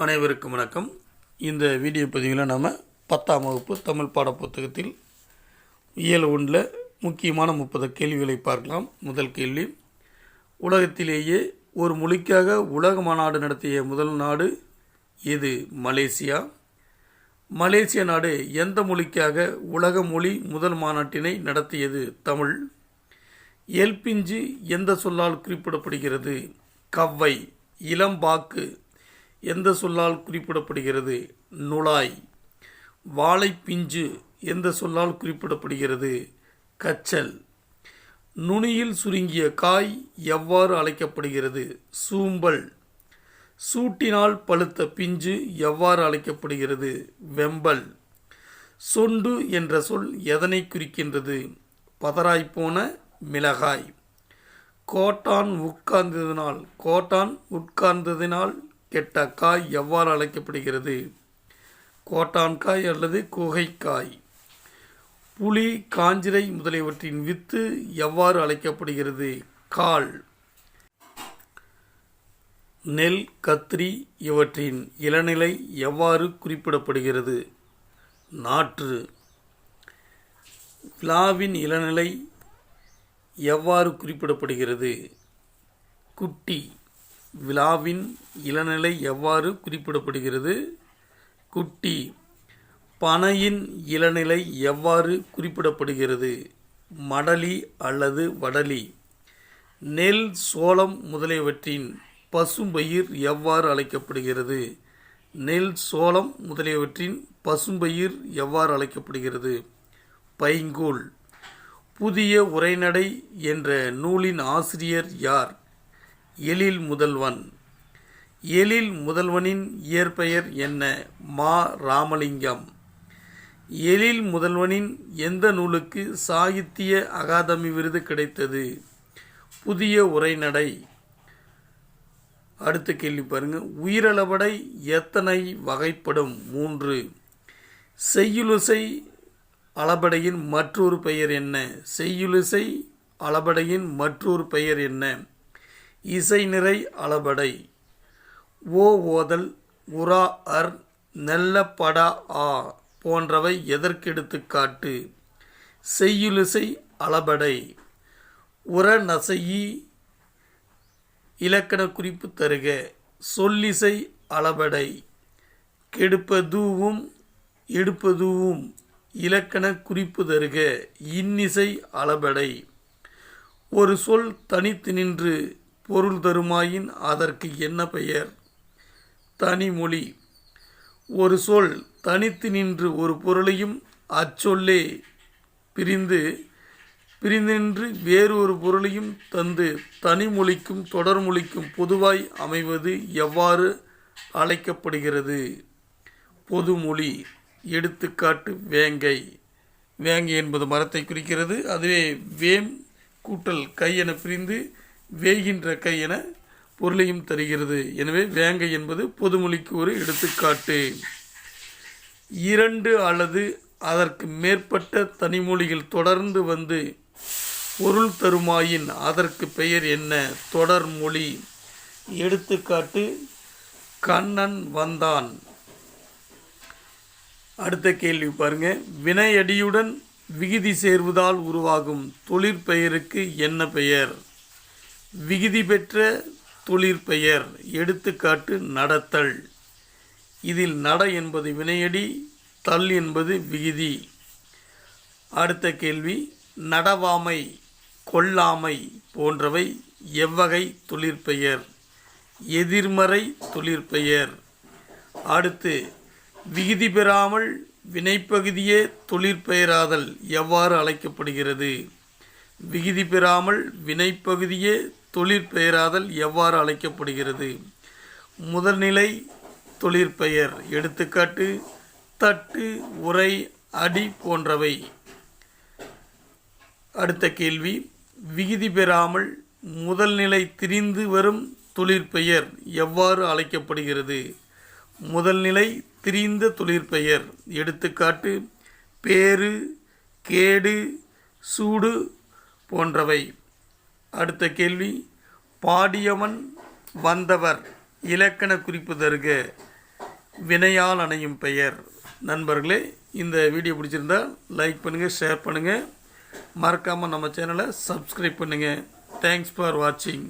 அனைவருக்கும் வணக்கம். இந்த வீடியோ பதிவில் நாம் 10ஆம் வகுப்பு தமிழ் பாடப்புத்தகத்தில் இயல் 1 முக்கியமான 30 கேள்விகளை பார்க்கலாம். முதல் கேள்வி, உலகத்திலேயே ஒரு மொழிக்காக உலக மாநாடு நடத்திய முதல் நாடு எது? மலேசியா. மலேசிய நாடு எந்த மொழிக்காக உலக மொழி முதல் மாநாட்டினை நடத்தியது? தமிழ். எல்பிஞ்சு எந்த சொல்லால் குறிப்பிடப்படுகிறது? கவ்வை. இளம்பாக்கு எந்த சொல்லால் குறிப்பிடப்படுகிறது? நுழாய். வாழைப்பிஞ்சு எந்த சொல்லால் குறிப்பிடப்படுகிறது? கச்சல். நுனியில் சுருங்கிய காய் எவ்வாறு அழைக்கப்படுகிறது? சூம்பல். சூட்டினால் பழுத்த பிஞ்சு எவ்வாறு அழைக்கப்படுகிறது? வெம்பல். சொண்டு என்ற சொல் எதனை குறிக்கின்றது? பதறாய்ப்போன மிளகாய். கோட்டான் உட்கார்ந்ததினால் கெட்ட காய் எவ்வாறு அழைக்கப்படுகிறது? கோட்டான்காய் அல்லது குகைக்காய். புளி, காஞ்சிரை முதலியவற்றின் வித்து எவ்வாறு அழைக்கப்படுகிறது? கால். நெல், கத்திரி இவற்றின் இளநிலை எவ்வாறு குறிப்பிடப்படுகிறது? நாற்று. விழாவின் இளநிலை எவ்வாறு குறிப்பிடப்படுகிறது? குட்டி. விழாவின் இளநிலை எவ்வாறு குறிப்பிடப்படுகிறது? குட்டி. பனையின் இளநிலை எவ்வாறு குறிப்பிடப்படுகிறது? மடலி அல்லது வடலி. நெல், சோளம் முதலியவற்றின் பசும்பயிர் எவ்வாறு அழைக்கப்படுகிறது? நெல், சோளம் முதலியவற்றின் பசும்பயிர் எவ்வாறு அழைக்கப்படுகிறது? பைங்கூழ். புதிய உரைநடை என்ற நூலின் ஆசிரியர் யார்? எழில் முதல்வன். எழில் முதல்வனின் இயற்பெயர் என்ன? மா. ராமலிங்கம். எழில் முதல்வனின் எந்த நூலுக்கு சாகித்ய அகாதமி விருது கிடைத்தது? புதிய உரைநடை. அடுத்த கேள்வி பாருங்க. உயிரளபடை எத்தனை வகைப்படும்? 3. செய்யுளிசை அளபடையின் மற்றொரு பெயர் என்ன? செய்யுளிசை அளபடையின் மற்றொரு பெயர் என்ன? இசைநிறை அளபடை. ஓ ஓதல், உரா அர், நெல்ல படா ஆ போன்றவை எதற்கெடுத்துக்காட்டு? செய்யுளிசை அளபடை. உர நசையி இலக்கண குறிப்பு தருக. சொல்லிசை அளபடை. கெடுப்பதூவும் எடுப்பதூவும் இலக்கண குறிப்பு தருக. இன்னிசை அளபடை. ஒரு சொல் தனித்து நின்று பொருள் தருமாயின் அதற்கு என்ன பெயர்? தனிமொழி. ஒரு சொல் தனித்து நின்று ஒரு பொருளையும் அச்சொல்லே பிரிந்து வேறொரு பொருளையும் தந்து தனிமொழிக்கும் தொடர்மொழிக்கும் பொதுவாய் அமைவது எவ்வாறு அழைக்கப்படுகிறது? பொதுமொழி. எடுத்துக்காட்டு வேங்கை. வேங்கை என்பது மரத்தை குறிக்கிறது. அதுவே வேம் கூட்டல் கை என பிரிந்து வேகின்ற கை என பொருளையும் தருகிறது. எனவே வேங்கை என்பது பொதுமொழிக்கு ஒரு எடுத்துக்காட்டு. 2 அல்லது அதற்கு மேற்பட்ட தனிமொழிகள் தொடர்ந்து வந்து பொருள் தருமாயின் அதற்கு பெயர் என்ன? தொடர்மொழி. எடுத்துக்காட்டு கண்ணன் வந்தான். அடுத்த கேள்வி பாருங்க. வினையடியுடன் விகுதி சேர்வதால் உருவாகும் தொழிற்பெயருக்கு என்ன பெயர்? விகுதி பெற்ற தொழிற்பெயர். எடுத்துக்காட்டு நடத்தல். இதில் நட என்பது வினையடி, தல் என்பது விகுதி. அடுத்த கேள்வி, நடவாமை, கொல்லாமை போன்றவை எவ்வகை தொழிற்பெயர்? எதிர்மறை தொழிற்பெயர். அடுத்து, விகுதி பெறாமல் வினைப்பகுதியே தொழிற்பெயராதல் எவ்வாறு அழைக்கப்படுகிறது? விகுதி பெறாமல் வினைப்பகுதியே தொழிற்பெயராதல் எவ்வாறு அழைக்கப்படுகிறது? முதல்நிலை தொழிற்பெயர். எடுத்துக்காட்டு தட்டு, உரை, அடி போன்றவை. அடுத்த கேள்வி, விகுதி பெறாமல் முதல்நிலை திரிந்து வரும் தொழிற்பெயர் எவ்வாறு அழைக்கப்படுகிறது? முதல்நிலை திரிந்த தொழிற்பெயர். எடுத்துக்காட்டு பேரு, கேடு, சூடு போன்றவை. அடுத்த கேள்வி, பாடியவன் வந்தவர் இலக்கண குறிப்பு தருக. வினையால் அணையும் பெயர். நண்பர்களே, இந்த வீடியோ பிடிச்சிருந்தா லைக் பண்ணுங்கள், ஷேர் பண்ணுங்கள், மறக்காமல் நம்ம சேனலை சப்ஸ்கிரைப் பண்ணுங்கள். தேங்க்ஸ் ஃபார் வாட்சிங்.